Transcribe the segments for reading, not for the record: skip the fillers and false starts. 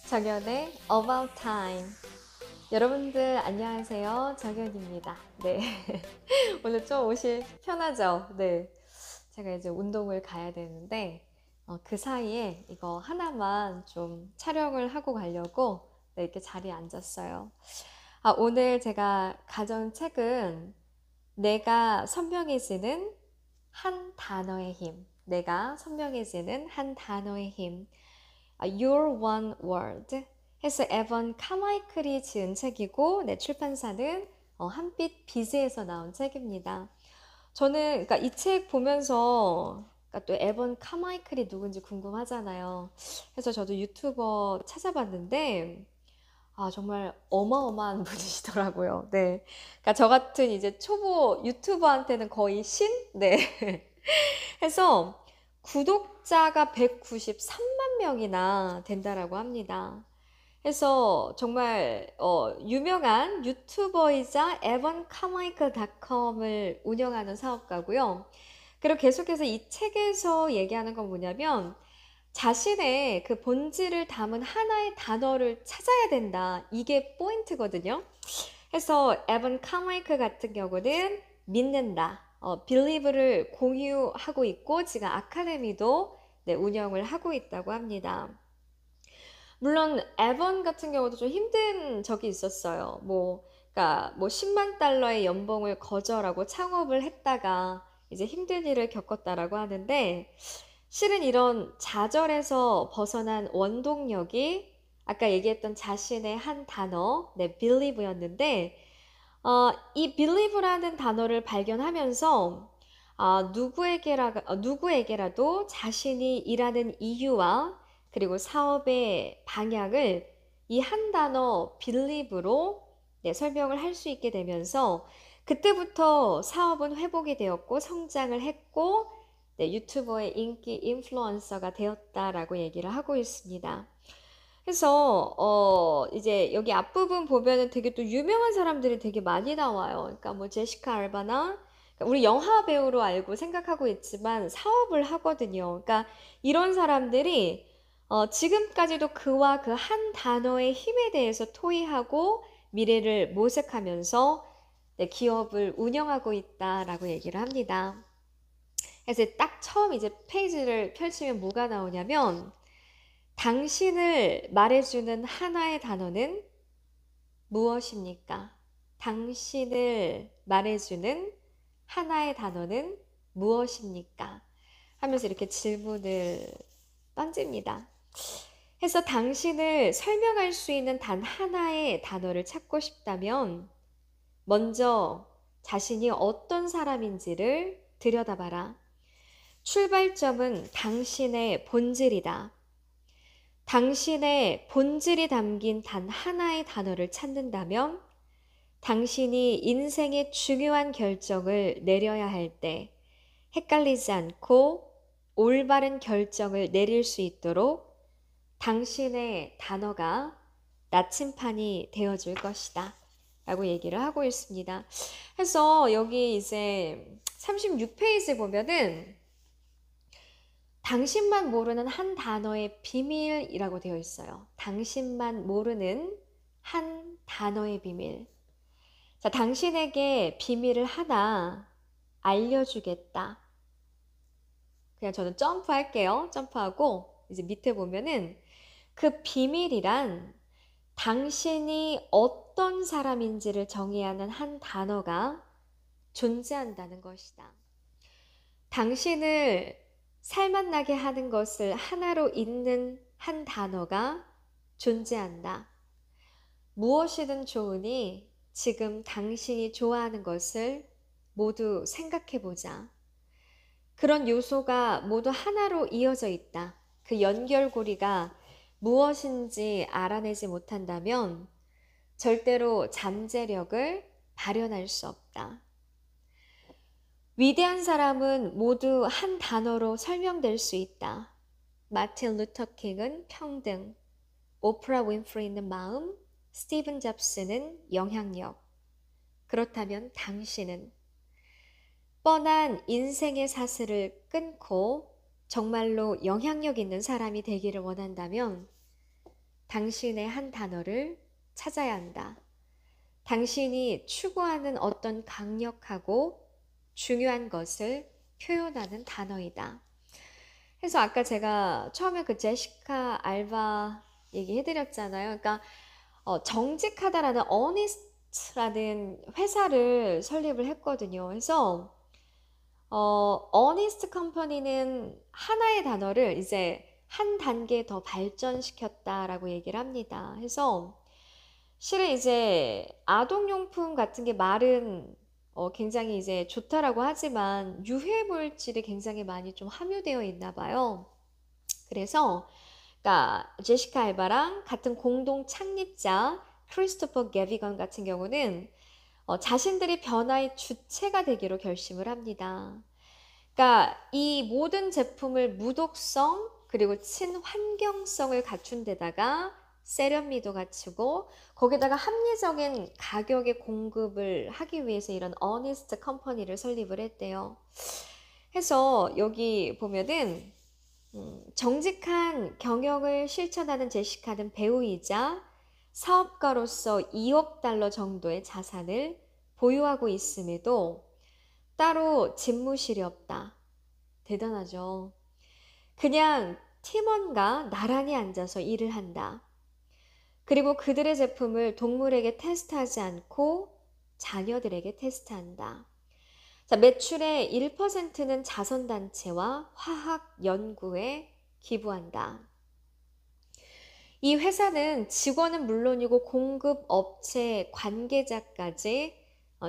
정연의 About Time. 여러분들 안녕하세요. 정연입니다. 네. 오늘 좀 옷이 편하죠? 네. 제가 이제 운동을 가야 되는데, 그 사이에 이거 하나만 좀 촬영을 하고 가려고 네, 이렇게 자리에 앉았어요. 오늘 제가 가져온 책은 내가 선명해지는 한 단어의 힘. 내가 선명해지는 한 단어의 힘. Your One Word 해서 에번 카마이클이 지은 책이고 네, 출판사는 한빛 비즈에서 나온 책입니다. 저는 그러니까 이 책 보면서 그러니까 또 에번 카마이클이 누군지 궁금하잖아요. 그래서 저도 유튜버 찾아봤는데 정말 어마어마한 분이시더라고요. 네. 그러니까 저 같은 이제 초보 유튜버한테는 거의 신? 네. 해서 구독자가 193만 명이나 된다라고 합니다. 해서 정말 유명한 유튜버이자 evancarmichael.com을 운영하는 사업가고요. 그리고 계속해서 이 책에서 얘기하는 건 뭐냐면 자신의 그 본질을 담은 하나의 단어를 찾아야 된다. 이게 포인트거든요. 해서 에반 카마이클 같은 경우는 믿는다, believe를 공유하고 있고 지금 아카데미도 네, 운영을 하고 있다고 합니다. 물론 에번 같은 경우도 좀 힘든 적이 있었어요. 그러니까 뭐 10만 달러의 연봉을 거절하고 창업을 했다가 이제 힘든 일을 겪었다라고 하는데 실은 이런 좌절에서 벗어난 원동력이 아까 얘기했던 자신의 한 단어, 네, believe였는데 이 believe라는 단어를 발견하면서 누구에게라도 자신이 일하는 이유와 그리고 사업의 방향을 이 한 단어 believe로 네, 설명을 할 수 있게 되면서 그때부터 사업은 회복이 되었고 성장을 했고 네, 유튜버의 인기 인플루언서가 되었다라고 얘기를 하고 있습니다. 그래서 이제 여기 앞부분 보면은 되게 또 유명한 사람들이 되게 많이 나와요. 그러니까 뭐 제시카 알바나 그러니까 우리 영화 배우로 알고 생각하고 있지만 사업을 하거든요. 그러니까 이런 사람들이 지금까지도 그와 그 한 단어의 힘에 대해서 토의하고 미래를 모색하면서 네, 기업을 운영하고 있다라고 얘기를 합니다. 그래서 딱 처음 이제 페이지를 펼치면 뭐가 나오냐면 당신을 말해주는 하나의 단어는 무엇입니까? 당신을 말해주는 하나의 단어는 무엇입니까? 하면서 이렇게 질문을 던집니다. 해서 당신을 설명할 수 있는 단 하나의 단어를 찾고 싶다면 먼저 자신이 어떤 사람인지를 들여다봐라. 출발점은 당신의 본질이다. 당신의 본질이 담긴 단 하나의 단어를 찾는다면 당신이 인생의 중요한 결정을 내려야 할 때 헷갈리지 않고 올바른 결정을 내릴 수 있도록 당신의 단어가 나침판이 되어줄 것이다. 라고 얘기를 하고 있습니다. 그래서 여기 이제 36페이지 보면은 당신만 모르는 한 단어의 비밀이라고 되어 있어요. 당신만 모르는 한 단어의 비밀. 자, 당신에게 비밀을 하나 알려주겠다. 그냥 저는 점프할게요. 점프하고 이제 밑에 보면은 그 비밀이란 당신이 어떤 사람인지를 정의하는 한 단어가 존재한다는 것이다. 당신을 살맛나게 하는 것을 하나로 잇는 한 단어가 존재한다. 무엇이든 좋으니 지금 당신이 좋아하는 것을 모두 생각해 보자. 그런 요소가 모두 하나로 이어져 있다. 그 연결고리가 무엇인지 알아내지 못한다면 절대로 잠재력을 발현할 수 없다. 위대한 사람은 모두 한 단어로 설명될 수 있다. 마틴 루터 킹은 평등, 오프라 윈프리는 마음, 스티븐 잡스는 영향력. 그렇다면 당신은 뻔한 인생의 사슬을 끊고 정말로 영향력 있는 사람이 되기를 원한다면 당신의 한 단어를 찾아야 한다. 당신이 추구하는 어떤 강력하고 중요한 것을 표현하는 단어이다. 그래서 아까 제가 처음에 그 제시카 알바 얘기해드렸잖아요. 그러니까 정직하다라는 honest라는 회사를 설립을 했거든요. 그래서 honest company는 하나의 단어를 이제 한 단계 더 발전시켰다라고 얘기를 합니다. 그래서 실은 이제 아동용품 같은 게 말은 굉장히 이제 좋다라고 하지만 유해 물질이 굉장히 많이 좀 함유되어 있나 봐요. 그래서 그러니까 제시카 알바랑 같은 공동 창립자 크리스토퍼 게비건 같은 경우는 자신들이 변화의 주체가 되기로 결심을 합니다. 그러니까 이 모든 제품을 무독성 그리고 친환경성을 갖춘 데다가 세련미도 갖추고 거기다가 합리적인 가격의 공급을 하기 위해서 이런 어니스트 컴퍼니를 설립을 했대요. 해서 여기 보면은 정직한 경영을 실천하는 제시카는 배우이자 사업가로서 2억 달러 정도의 자산을 보유하고 있음에도 따로 집무실이 없다. 대단하죠. 그냥 팀원과 나란히 앉아서 일을 한다. 그리고 그들의 제품을 동물에게 테스트하지 않고 자녀들에게 테스트한다. 자, 매출의 1%는 자선단체와 화학 연구에 기부한다. 이 회사는 직원은 물론이고 공급업체 관계자까지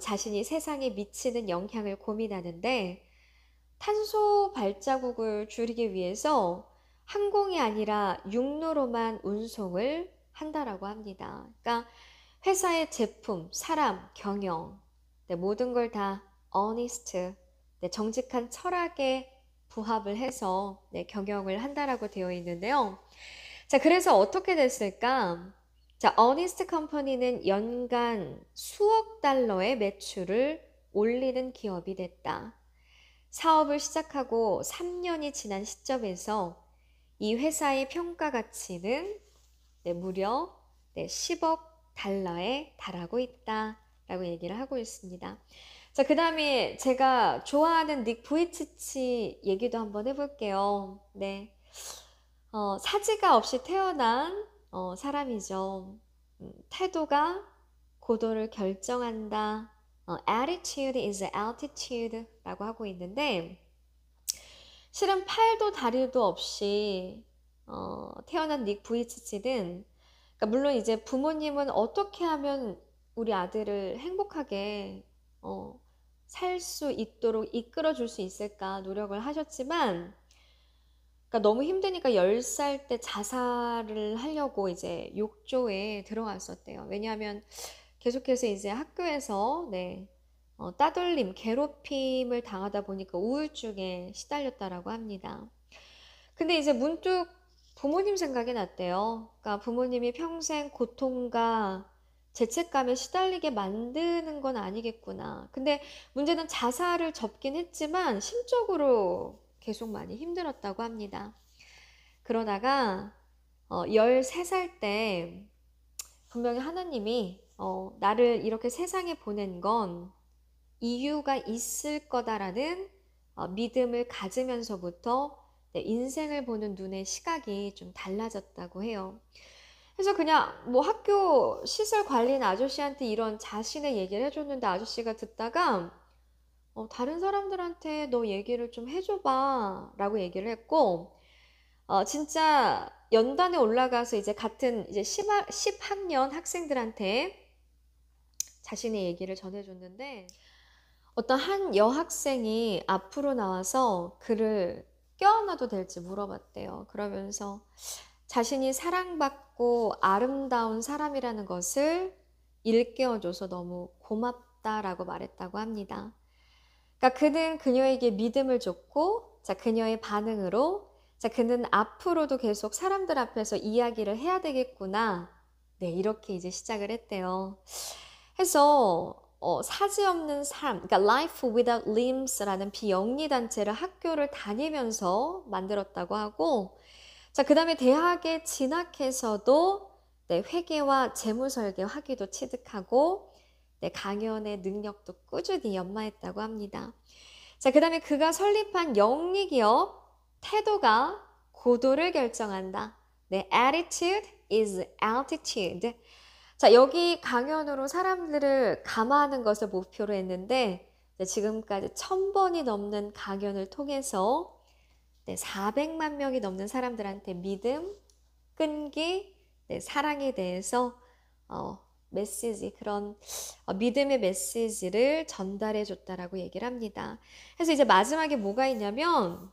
자신이 세상에 미치는 영향을 고민하는데 탄소 발자국을 줄이기 위해서 항공이 아니라 육로로만 운송을 한다라고 합니다. 그러니까 회사의 제품, 사람, 경영 모든 걸 다 honest, 정직한 철학에 부합을 해서 경영을 한다라고 되어 있는데요. 자, 그래서 어떻게 됐을까? 자, honest company는 연간 수억 달러의 매출을 올리는 기업이 됐다. 사업을 시작하고 3년이 지난 시점에서 이 회사의 평가 가치는 무려 10억 달러에 달하고 있다라고 얘기를 하고 있습니다. 자, 그 다음에 제가 좋아하는 닉 부이치치 얘기도 한번 해볼게요. 네. 사지가 없이 태어난 사람이죠. 태도가 고도를 결정한다. Attitude is altitude 라고 하고 있는데 실은 팔도 다리도 없이 태어난 닉 부이치치는 그러니까 물론 이제 부모님은 어떻게 하면 우리 아들을 행복하게 살 수 있도록 이끌어 줄 수 있을까 노력을 하셨지만 그러니까 너무 힘드니까 10살 때 자살을 하려고 이제 욕조에 들어갔었대요. 왜냐하면 계속해서 이제 학교에서 따돌림, 괴롭힘을 당하다 보니까 우울증에 시달렸다라고 합니다. 근데 이제 문득 부모님 생각이 났대요. 그러니까 부모님이 평생 고통과 죄책감에 시달리게 만드는 건 아니겠구나. 근데 문제는 자살을 접긴 했지만 심적으로 계속 많이 힘들었다고 합니다. 그러다가 13살 때 분명히 하나님이 나를 이렇게 세상에 보낸 건 이유가 있을 거다라는 믿음을 가지면서부터 인생을 보는 눈의 시각이 좀 달라졌다고 해요. 그래서 그냥 뭐 학교 시설 관리인 아저씨한테 이런 자신의 얘기를 해줬는데 아저씨가 듣다가 다른 사람들한테 너 얘기를 좀 해줘봐 라고 얘기를 했고 진짜 연단에 올라가서 이제 같은 이제 10학년 학생들한테 자신의 얘기를 전해줬는데 어떤 한 여학생이 앞으로 나와서 그를 껴안아도 될지 물어봤대요. 그러면서 자신이 사랑받고 아름다운 사람이라는 것을 일깨워줘서 너무 고맙다라고 말했다고 합니다. 그러니까 그는 그녀에게 믿음을 줬고, 자, 그녀의 반응으로, 자, 그는 앞으로도 계속 사람들 앞에서 이야기를 해야 되겠구나. 네, 이렇게 이제 시작을 했대요. 해서, 사지 없는 삶, 그러니까 Life Without Limbs라는 비영리 단체를 학교를 다니면서 만들었다고 하고, 자, 그 다음에 대학에 진학해서도 네, 회계와 재무 설계 화기도 취득하고 네, 강연의 능력도 꾸준히 연마했다고 합니다. 자, 그 다음에 그가 설립한 영리기업 태도가 고도를 결정한다. 네, attitude is altitude. 자, 여기 강연으로 사람들을 감화하는 것을 목표로 했는데 네, 지금까지 1000번이 넘는 강연을 통해서 네, 400만 명이 넘는 사람들한테 믿음, 끈기, 네, 사랑에 대해서 메시지, 그런 믿음의 메시지를 전달해 줬다라고 얘기를 합니다. 그래서 이제 마지막에 뭐가 있냐면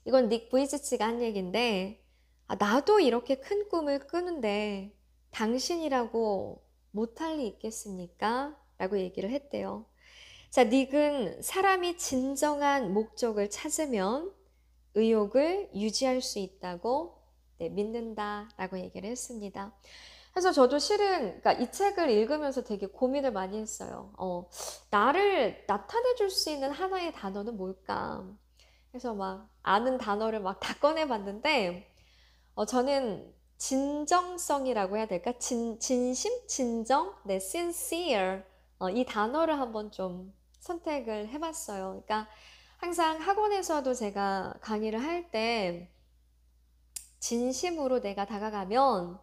이건 닉 부이치치가 한 얘기인데 나도 이렇게 큰 꿈을 꾸는데 당신이라고 못할 리 있겠습니까? 라고 얘기를 했대요. 자, 닉은 사람이 진정한 목적을 찾으면 의욕을 유지할 수 있다고 네, 믿는다라고 얘기를 했습니다. 그래서 저도 실은 그러니까 이 책을 읽으면서 되게 고민을 많이 했어요. 나를 나타내 줄 수 있는 하나의 단어는 뭘까? 그래서 막 아는 단어를 막 다 꺼내 봤는데 저는 진정성이라고 해야 될까? 진심? 진정? 네, sincere. 이 단어를 한번 좀 선택을 해봤어요. 그러니까 항상 학원에서도 제가 강의를 할 때 진심으로 내가 다가가면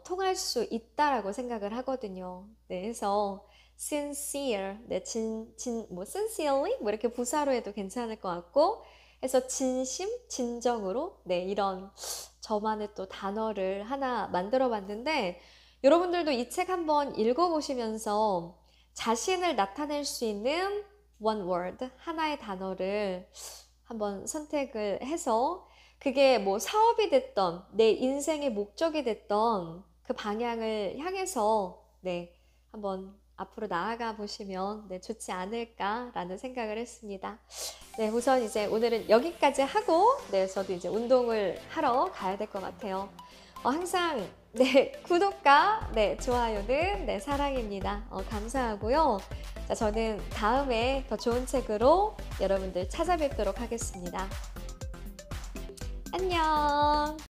통할 수 있다라고 생각을 하거든요. 네, 그래서 sincere, 네, 뭐 sincerely, 뭐 이렇게 부사로 해도 괜찮을 것 같고, 해서 진심, 진정으로, 네, 이런 저만의 또 단어를 하나 만들어 봤는데, 여러분들도 이 책 한번 읽어보시면서 자신을 나타낼 수 있는 one word, 하나의 단어를 한번 선택을 해서 그게 뭐 사업이 됐던 내 인생의 목적이 됐던 그 방향을 향해서 네, 한번 앞으로 나아가 보시면 네, 좋지 않을까라는 생각을 했습니다. 네, 우선 이제 오늘은 여기까지 하고 네, 저도 이제 운동을 하러 가야 될 것 같아요. 항상 네, 구독과 네, 좋아요는 네, 사랑입니다. 감사하고요. 자, 저는 다음에 더 좋은 책으로 여러분들 찾아뵙도록 하겠습니다. 안녕.